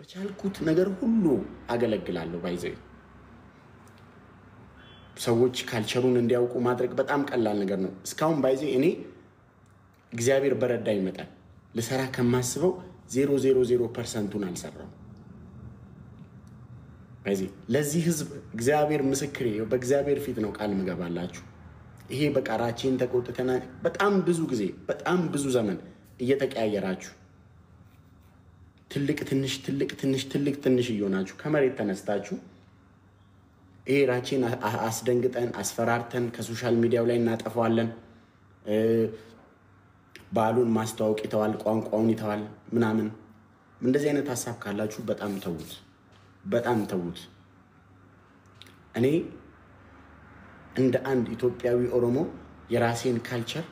በቻልኩት ነገር ሁሉ አገለግላለሁ ባይዘይ ሰዎች ካልቸሩን እንዲያውቁ ማድረግ በጣም ቀላል ነገር ነው እስካሁን ባይዘይ እኔ እግዚአብሔር በረዳ ይመጣል ለሰራ ከማስበው 0.00% አልሰራው ባይዘይ ለዚህ ህዝብ እግዚአብሔር ምስክሬ በእግዚአብሔር ፊት ነው ቃል መገባላችሁ ይሄ በቃራችን ተቆጥተና በጣም ብዙ ጊዜ በጣም ብዙ ዘመን እየተቀያየራችሁ ትልቅ ትንሽ እየሆናችሁ ከመሬት ተነስታችሁ ይሄ ራችን አስደንግጠን አስፈራርተን ከሶሻል ሚዲያው ላይ እናጠፋዋለን ባሉን ማስተዋወቅ ይተዋል ቋንቋውን ይተዋል ምናምን እንደዚህ አይነት ሐሳብ ካላችሁ በጣም ተውት እኔ እንደ አንድ ኢትዮጵያዊ ኦሮሞ የራሴን ካልቸር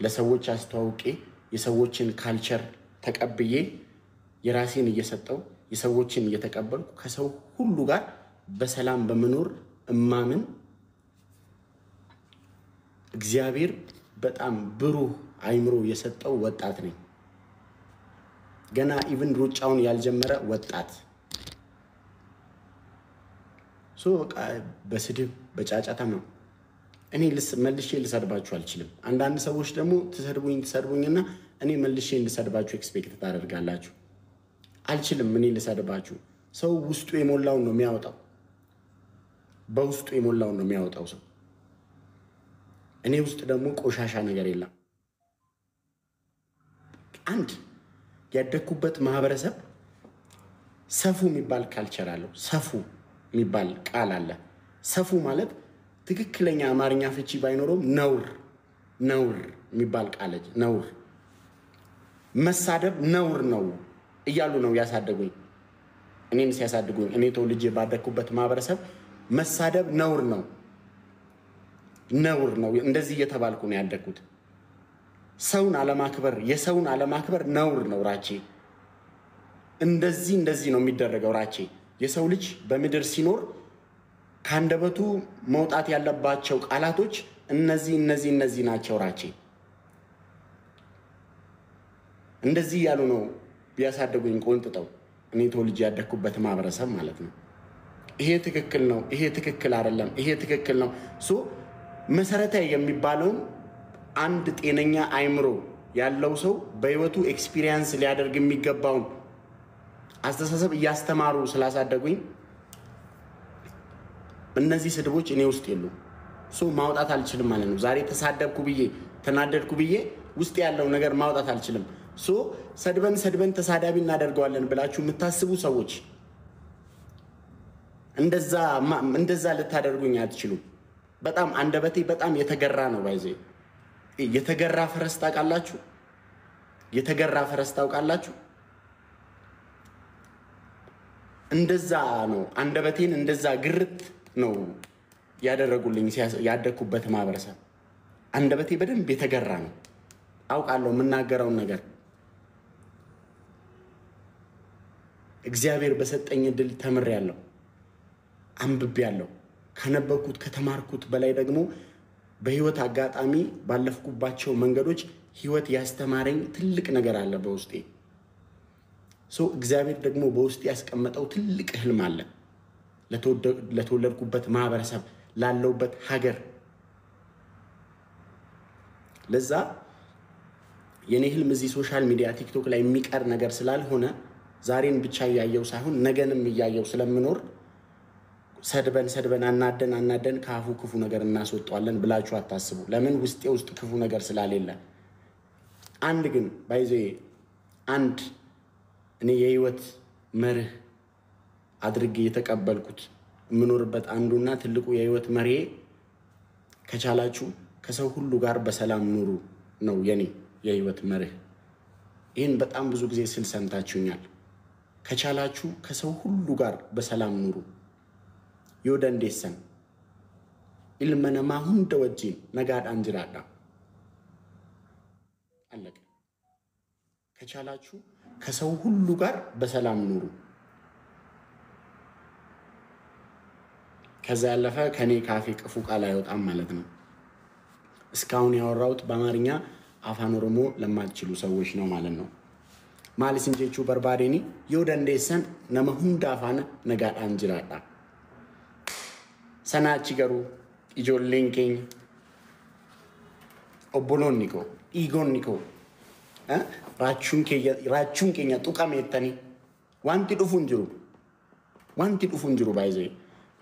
ለሰዎች አስተዋውቄ የሰዎችን ካልቸር ተቀብዬ የራሴን እየሰጠው የሰዎችን እየተቀበልኩ ከሰው ሁሉ ጋር በሰላም በመኖር እማምን እግዚአብሔር በጣም ብሩህ አይምሮ የሰጠው ወጣት ነኝ ገና ኢቭን ሩጫውን ያልጀመረ ወጣት በስድብ በጫጫታ ነው እኔ መልሼ ልሰድባችሁ አልችልም አንዳንድ ሰዎች ደግሞ ተሰድቡኝና እኔ መልሼ እንድሰድባችሁ ኤክስፔክት ታደርጋላችሁ አልችልም እኔ ልሰድባችሁ ሰው ውስጡ የሞላው ነው የሚያወጣው በውስጡ የሞላው ነው የሚያወጣው ሰው እኔ ውስጥ ደግሞ ቆሻሻ ነገር የለም አንድ ያደኩበት ማህበረሰብ ሰፉ የሚባል ካልቸር አለው ሰፉ የሚባል ቃል አለ ሰፉ ማለት ትክክለኛ አማርኛ ፍቺ ባይኖርም ነውር የሚባል ቃል ነውር መሳደብ ነውር ነው እያሉ ነው ያሳደጉኝ እኔን ሲያሳድጉኝ እኔ ተወልጄ ባደኩበት ማህበረሰብ መሳደብ ነውር ነው እንደዚህ እየተባልኩ ነው ያደኩት የሰውን አለማክበር ነውር ነው ራቼ እንደዚህ ነው የሚደረገው ራቼ የሰው ልጅ በምድር ሲኖር ካንደበቱ መውጣት ያለባቸው ቃላቶች እነዚህ ናቸው ራቼ እንደዚህ ያሉ ነው ቢያሳደጉኝ ቆንጥጠው እኔ ተወልጄ ያደኩበት ማህበረሰብ ማለት ነው ይሄ ትክክል ነው ይሄ ትክክል አይደለም ይሄ ትክክል ነው መሰረታዊ የሚባለው አንድ ጤነኛ አይምሮ ያለው ሰው በህይወቱ ኤክስፒሪየንስ ሊያደርግ የሚገባው አስተሳሰብ ያስተማሩ ስላሳደጉኝ እነዚህ ስድቦች እኔ ውስጥ የሉ ማውጣት አልችልም ማለት ነው ዛሬ ተሳደብኩ ብዬ ተናደድኩ ብዬ ውስጥ ያለው ነገር ማውጣት አልችልም ሰድበን ተሳዳቢ እናደርገዋለን ብላችሁ የምታስቡ ሰዎች እንደዛ ልታደርጉኝ አትችሉም በጣም አንደበቴ በጣም የተገራ ነው ባይዘ የተገራ ፈረስ ታውቃላችሁ እንደዛ ነው አንደበቴን እንደዛ ግርት ነው ያደረጉልኝ ያደኩበት ማህበረሰብ አንደበቴ በደንብ የተገራ ነው አውቃለሁ የምናገረው ነገር እግዚአብሔር በሰጠኝ ድል ተምሬያለሁ አንብቤያለሁ ከነበርኩት ከተማርኩት በላይ ደግሞ በህይወት አጋጣሚ ባለፍኩባቸው መንገዶች ህይወት ያስተማረኝ ትልቅ ነገር አለ በውስጤ እግዚአብሔር ደግሞ በውስጤ ያስቀመጠው ትልቅ ህልም አለ ለተወለድኩበት ማህበረሰብ ላለውበት ሀገር ለዛ የኔ ህልም እዚህ ሶሻል ሚዲያ ቲክቶክ ላይ የሚቀር ነገር ስላልሆነ ዛሬን ብቻ ያያየው ሳይሆን ነገንም ያያየው ስለምኖር ሰድበን አናደን ካፉ ክፉ ነገር እናስወጣለን ብላችሁ አታስቡ ለምን ውስጥ ክፉ ነገር ስላሌለ አንድ ግን ባይዘ አንድ እኔ የህይወት መርህ አድርጌ የተቀበልኩት ምኖርበት አንዱና ትልቁ የህይወት መርሄ ከቻላችሁ ከሰው ሁሉ ጋር በሰላም ኑሩ ነው የኔ የህይወት መርህ ይሄን በጣም ብዙ ጊዜ ሰምታችሁኛል ከቻላችሁ ከሰው ሁሉ ጋር በሰላም ኑሩ ዮደንዴሰን ኢልመነማ ሁንደ ወጂን ነጋድ አንጅራዳ አለቀ ከቻላችሁ ከሰው ሁሉ ጋር በሰላም ኑሩ ከዛ ያለፈ ከኔ ካፌ ቅፉ ቃል አይወጣም ማለት ነው እስካሁን ያወራሁት በአማርኛ አፋን ኦሮሞ ለማትችሉ ሰዎች ነው ማለት ነው maalis hin jechuu barbaadeni yoo dandeessan nama hunda afaan nagaadhaan jiraadha sanaachi garuu ijoolleen keenya obboloonni koo dhiigonni koo raachuun keenya tuqameettanii wanti dhufuun jiru baay'ee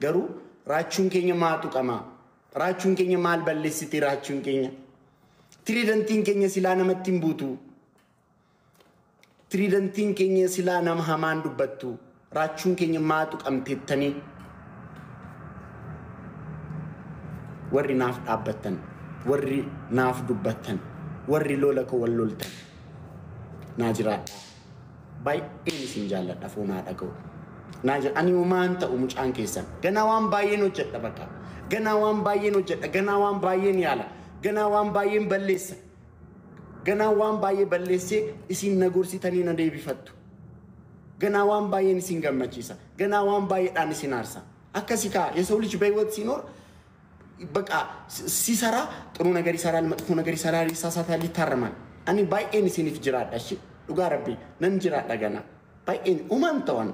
garuu raachuun keenya maa tuqamaa raachuun keenya maal balleessiti raachuun keenya tiriidantiin keenya silaa namatti hin buutu tiriidantiin keenya silaa nama hamaan dubbattu raachuun keenya maa tuqamteettanii warri naaf dhaabbattan warri naaf dubbattan warri lola koo wal loltan naa jiraadha baay'een isin jaalladha foonaa dhaga'u naa jira ani uumaan ta'u mucaan keessan ganaa waan baay'een hojjedha bakka ganaa waan baay'een hojjedha ganaa waan baay'een yaala ganaa waan baay'een balleessa ganaa waan baay'ee balleessee isin nagorsitanii na deebifattu ganaa waan baay'een isin gammachiisa ganaa waan baay'eedhaan isin aarsa akkasi kaa የሰው ልጅ በህይወት ሲኖር በቃ ሲሰራ ጥሩ ነገር ይሰራል መጥፎ ነገር ይሰራል ይሳሳታል ይታረማል እኔ ባይኤን ሲኒፍ ጅራዳ እሺ ዱጋ ረቢ ነን ጅራዳ ገና ባይኤን ኡማንተዋን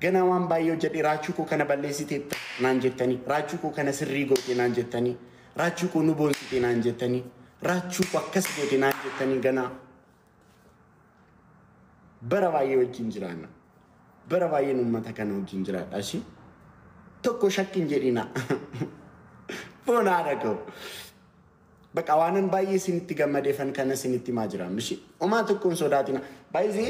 ገና ዋን ባየው ጀዲ ራቹኮ ከነ በለሲቴ ናንጀተኒ ራቹኮ ከነ ስሪ ጎቴ ናንጀተኒ ራቹኮ ኑቦንሲቴ ናንጀተኒ ራቹኮ አከስ ጎቴ ናንጀተኒ ገና በረባየው ጅንጅራና በረባየን ኡማታ ከነ ጅንጅራዳ እሺ tokko shakkin jedhina foona dhaqo baka waanan baay'ee sinitti gammadeefan kana sinitti maa jira mishi oma tokkoon sodaatina baay'ee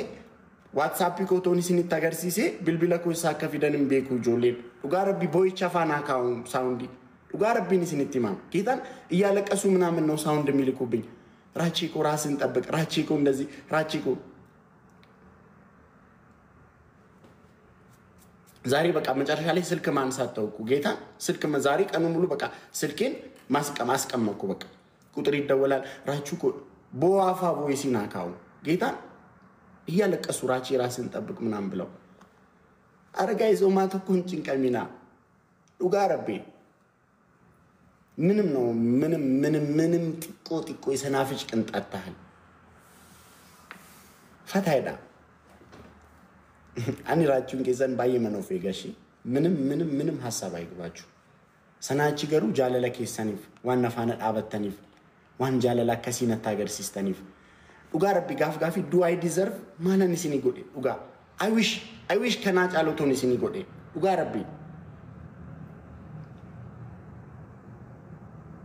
WhatsApp ko tooni sinitti agarsiise bilbila ko isaa akka fidan hin beeku ijoolleen dhugaa rabbi boo'icha afaan akaa'u saawundi dhugaa rabbiin sinitti maam ጌታን እያለቀሱ ምናምን ነው ሳውንድ የሚልኩብኝ ራቺኮ ራስን ጠብቅ ራቺኮ እንደዚህ ራቺኮ ዛሬ በቃ መጨረሻ ላይ ስልክ ማንሳት ተውኩ ጌታ ስልክ ዛሬ ቀኑ ሙሉ በቃ ስልኬን ማስቀመጥኩ በቃ ቁጥር ይደወላል ራቹኮ ቦአፋ ቦይሲና ካው ጌታ እያለቀሱ ራቺ ራስን ጠብቅ ምናምን ብለው አረጋይ ዞማት ኩን ጭንቀሚና ዱጋ ረቢ ምንም ጥቆ የሰናፍጭ ቅንጣታህል ፈታይዳ ani raachun kesan baay'ee manoo feegashi ምንም ሐሳብ አይግባችሁ ሰናቺ ገሩ ጃለላ ከሰኒፍ ዋና ፋና ዳበተኒፍ ዋን ጃለላ ከሲነ ታገርሲስተኒፍ ዱጋ ረቢ ጋፊ ዱ አይ ዲዘርቭ ማነን ሲኒ ጎዴ ዱጋ አይ ዊሽ ከና ጫሎቶኒ ሲኒ ጎዴ ዱጋ ረቢ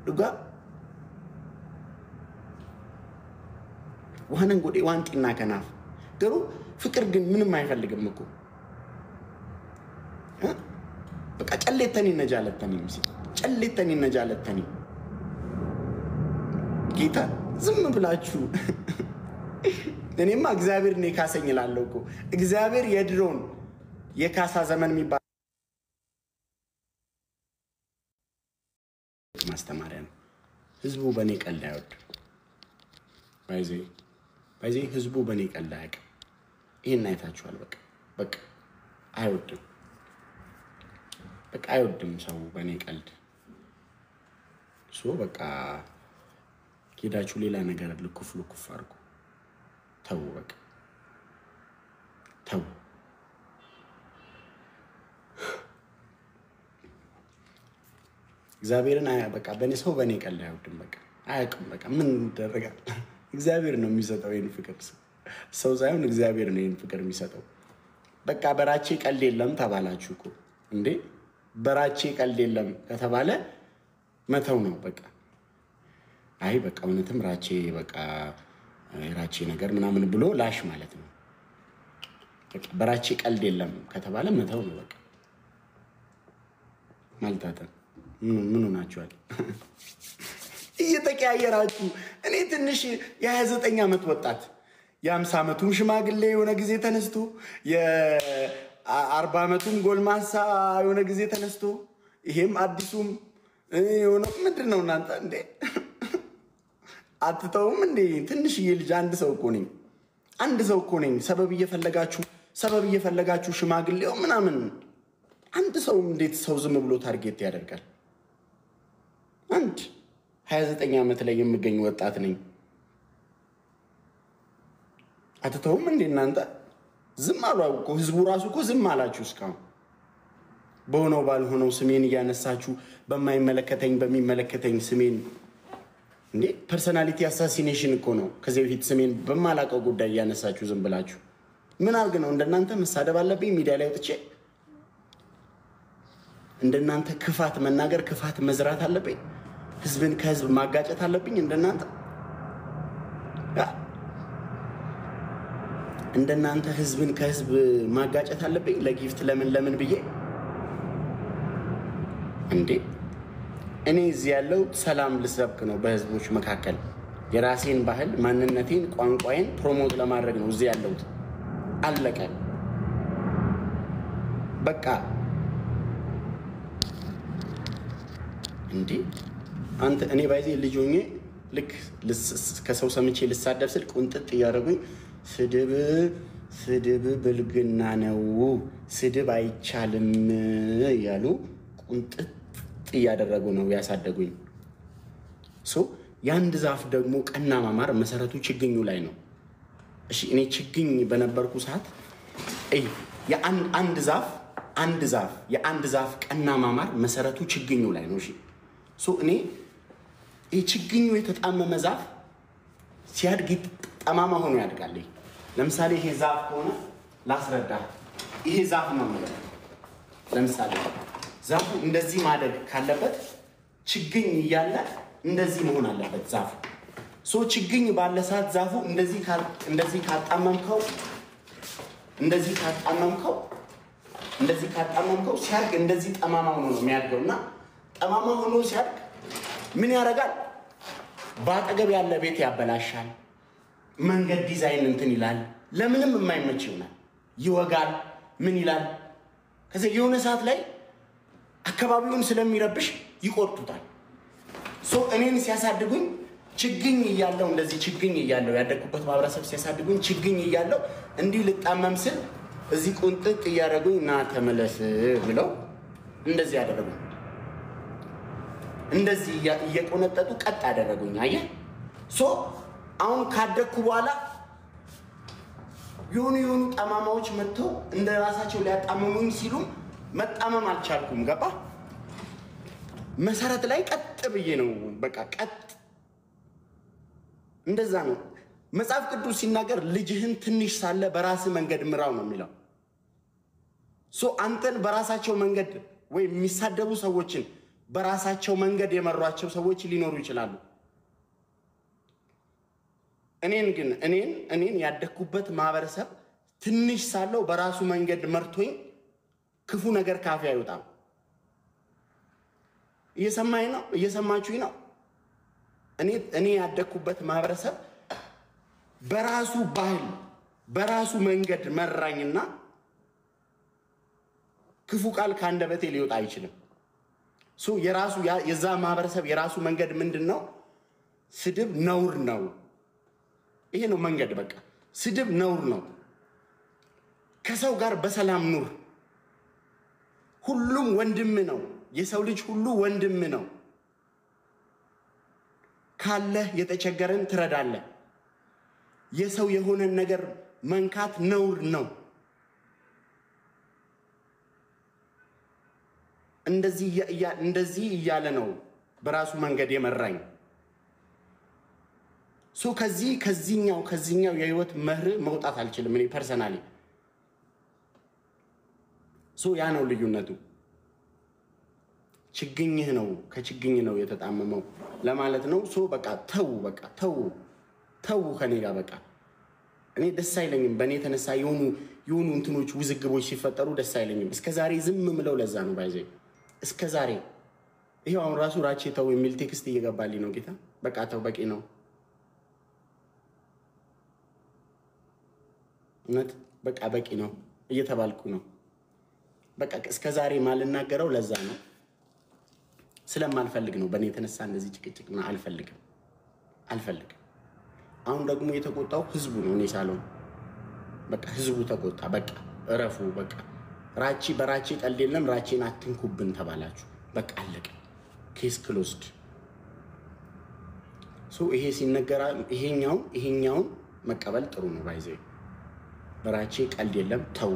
ዱጋ ዋነን ጎዴ ዋንጢና ከናፍ ገሩ ፍቅር ግን ምንም አይፈልግም እኮ በቃ ጨለተኒ ነጃለተኒ ጌታ ዝም ብላችሁ እኔማ እግዚአብሔር ነው ካሰኝ ይላል እኮ እግዚአብሔር የድሮን የካሳ ዘመን የሚባል ማስተማሪያ ነው ህዝቡ በኔ ቀልድ አይወድ ባይዜ ህዝቡ በኔ ቀልድ አይወድ ይሄን አይታችኋል በቃ አይወድም ሰው በኔ ቀልድ ሶ በቃ ሄዳችሁ ሌላ ነገር ልኩፍ አርጉ ተው በቃ ተው እግዚአብሔርን በቃ በኔ ሰው በኔ ቀልድ አይወድም በቃ አያውቅም በቃ ምን ይደረጋል እግዚአብሔር ነው የሚሰጠው ይሄን ፍቅር ሰው ሳይሆን እግዚአብሔር ነው ይሄን ፍቅር የሚሰጠው በቃ በራቼ ቀልድ የለም ተባላችሁ እኮ እንዴ በራቼ ቀልድ የለም ከተባለ መተው ነው በቃ አይ በቃ እውነትም ራቼ በቃ ራቼ ነገር ምናምን ብሎ ላሽ ማለት ነው በቃ በራቼ ቀልድ የለም ከተባለ መተው ነው በቃ ማልታተ ምን ሆናችኋል እየተቀያየራችሁ እኔ ትንሽ የ29 ዓመት ወጣት የ50 ዓመቱም ሽማግሌ የሆነ ጊዜ ተነስቶ የ40 ዓመቱም ጎልማሳ የሆነ ጊዜ ተነስቶ ይሄም አዲሱም የሆነ ምንድነው እናንተ እንዴ አትተውም እንዴ ትንሽ ልጅ አንድ ሰው እኮ ነኝ ሰበብ እየፈለጋችሁ ሽማግሌው ምናምን አንድ ሰው እንዴት ሰው ዝም ብሎ ታርጌት ያደርጋል አንድ 29 ዓመት ላይ የምገኝ ወጣት ነኝ አትተውም እንዴ እናንተ ዝም አሏውቁ ህዝቡ ራሱ እኮ ዝም አላችሁ እስካሁን በሆነው ባልሆነው ስሜን ያነሳችሁ በማይመለከተኝ በሚመለከተኝ ስሜን እንዴ ፐርሰናሊቲ አሳሲኔሽን እኮ ነው ከዚህ በፊት ስሜን በማላቀው ጉዳይ ያነሳችሁ ዝም ብላችሁ ምን አርግ ነው እንደናንተ መሳደብ አለብኝ ሚዲያ ላይ ወጥቼ እንደናንተ ክፋት መናገር ክፋት መዝራት አለብኝ ህዝብን ከህዝብ ማጋጨት አለብኝ እንደናንተ እንደናንተ ህዝብን ከህዝብ ማጋጨት አለብኝ ለጊፍት ለምን ብዬ እንዴ እኔ እዚህ ያለው ሰላም ልሰብክ ነው በህዝቦች መካከል የራሴን ባህል ማንነቴን ቋንቋዬን ፕሮሞት ለማድረግ ነው እዚህ ያለው አለቀ በቃ እንዴ አንተ እኔ ባይዜ ልጅ ሆኜ ልክ ከሰው ሰምቼ ልሳደብ ስል ቁንጥጥ ያረጉኝ ስድብ ብልግና ነው ስድብ አይቻልም ያሉ ቁንጥጥ ያደረጉ ነው ያሳደጉኝ ያንድ ዛፍ ደግሞ ቀና ማማር መሰረቱ ችግኙ ላይ ነው እሺ እኔ ችግኝ በነበርኩ ሰዓት አንድ ዛፍ ቀና ማማር መሰረቱ ችግኙ ላይ ነው እሺ እኔ ችግኙ የተጣመመ ዛፍ ሲያድግ ጠማማ ሆኖ ያድጋል ለምሳሌ ይሄ ዛፍ ሆነ ላስረዳ ይሄ ዛፍ ነው ማለት ለምሳሌ ዛፉ እንደዚህ ማደግ ካለበት ችግኝ ይያለ እንደዚህ መሆን አለበት ዛፉ ችግኝ ባለ ሰዓት ዛፉ እንደዚህ ካጣመምከው ሲያድግ እንደዚህ ጠማማ ሆኖ ነው የሚያድገውና ጠማማ ሆኖ ሲያድግ ምን ያረጋል ባጠገብ ያለ ቤት ያበላሻል መንገድ ዲዛይን እንትን ይላል ለምንም የማይመች ይሆናል ይወጋል ምን ይላል ከዚህ የሆነ ሰዓት ላይ አካባቢውን ስለሚረብሽ ይቆርጡታል እኔን ሲያሳድጉኝ ችግኝ ይያለው እንደዚህ ችግኝ ይያለው ያደኩበት ማብራሰብ ሲያሳድጉኝ ችግኝ ይያለው እንዲህ ልጣመም ስል እዚህ ቁንጥጥ ያረጉኝ ና ተመለስ ብለው እንደዚህ ያደረጉኝ እንደዚህ እየቆነጠጡ ቀጥ ያደረጉኝ አየ አሁን ካደኩ በኋላ የሆኑ ጠማማዎች መጥተው እንደራሳቸው ሊያጣመሙኝ ሲሉ መጣመም አልቻልኩም ገባ መሰረት ላይ ቀጥ ብዬ ነው በቃ ቀጥ እንደዛ ነው መጽሐፍ ቅዱስ ሲናገር ልጅህን ትንሽ ሳለ በራስ መንገድ ምራው ነው የሚለው አንተን በራሳቸው መንገድ ወይ የሚሳደቡ ሰዎችን በራሳቸው መንገድ የመሯቸው ሰዎች ሊኖሩ ይችላሉ እኔን ያደኩበት ማህበረሰብ ትንሽ ሳለው በራሱ መንገድ መርቶኝ ክፉ ነገር ካፌ አይወጣም እየሰማችሁኝ ነው እኔ ያደኩበት ማህበረሰብ በራሱ ባህል በራሱ መንገድ መራኝና ክፉ ቃል ካንደበቴ ሊወጣ አይችልም የዛ ማህበረሰብ የራሱ መንገድ ምንድነው ስድብ ነውር ነው ይሄ ነው መንገድ በቃ ስድብ ነውር ነው ከሰው ጋር በሰላም ኑር ሁሉም ወንድም ነው የሰው ልጅ ሁሉ ወንድም ነው ካለ የተቸገረን ትረዳለ የሰው የሆነ ነገር መንካት ነውር ነው እንደዚህ እያለ ነው በራሱ መንገድ የመራኝ ከዚህኛው የህይወት መርህ መውጣት አልችልም እኔ ፐርሰናሊ ያ ነው ልዩነቱ ችግኝህ ነው ከችግኝ ነው የተጣመመው ለማለት ነው በቃ ተው ከኔ ጋር በቃ እኔ ደስ አይለኝም በኔ ተነሳ የሆኑ እንትኖች ውዝግቦች ሲፈጠሩ ደስ አይለኝም እስከዛሬ ዝም ምለው ለዛ ነው ባይዘ እስከዛሬ ይሄው አሁን ራሱ ራቼ ተው የሚል ቴክስት እየገባልኝ ነው ጌታ በቃ ተው በቂ ነው እውነት በቃ በቂ ነው እየተባልኩ ነው በቃ እስከዛሬ ማልናገረው ለዛ ነው ስለማልፈልግ ነው በኔ የተነሳ እንደዚህ ጭቅጭቅ ነው አልፈልግም አሁን ደግሞ የተቆጣው ህዝቡ ነው እኔ ሳልሆን በቃ ህዝቡ ተቆጣ በቃ እረፉ በቃ በራቼ ቀልድ የለም ራቼን አትንኩብን ተባላችሁ በቃ አለቀ ኬስ ክሎዝድ ይሄ ሲነገራ ይሄኛውን መቀበል ጥሩ ነው ባይዘይ በራቼ ቀልድ የለም ተው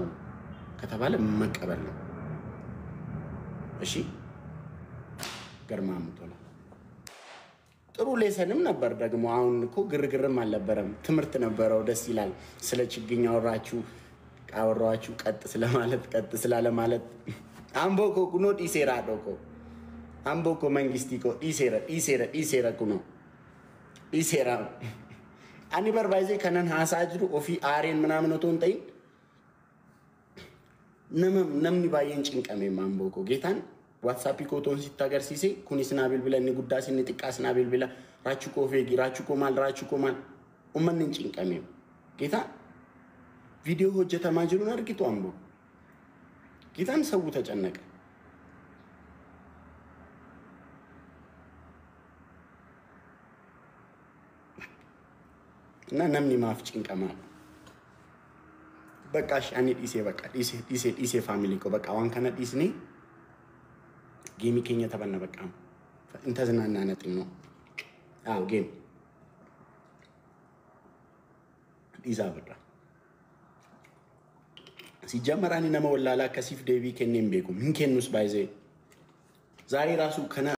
ከተባለ መቀበል ነው እሺ ገርማሙቶላ ጥሩ ሌሰንም ነበር ደግሞ አሁን እኮ ግርግርም አልነበረም ትምርት ነበረው ደስ ይላል ስለ ችግኝ አወራችሁ ቀጥ ስላለ ማለት አምቦኮ ኩኖ ዲሴራ ዶኮ አምቦኮ መንግስቲኮ ዲሴራ ኩኖ ዲሴራ አኒ በርባይዜ ከነን ሐሳጅሩ ኦፊ አሬን ምናምን ወቶንጠይ ነምኒ ባየን ጭንቀሜ ማምቦኮ ጌታን ዋትስአፕ ኮቶን ሲታገር ሲሴ ኩኒስና ቢልብለን ጉዳሲን ጥቃስና ቢልብላ ራቹኮ ፌጊ ራቹኮ ማል ኡመንን ጭንቀሜ ጌታ ቪዲዮ ሆጀ ተማጅሩን አርጊቶ አምቦ ጌታን ሰው ተጨነቀ እና ነምኒ ማፍ ጭንቀማ በቃሽ አኒ ዲሴ ፋሚሊ ኮ በቃ ዋን ከነ ዲስኒ ጌሚ ኬኛ ተበና በቃ እንተዝናና ነጥም ነው አው ጌም ዲዛ በቃ ሲጀመራኒ ነመወላላ ከሲፍ ዴቪ ከኔም ቤኩ ምን ከኑስ ባይዘ ዛሬ ራሱ ከና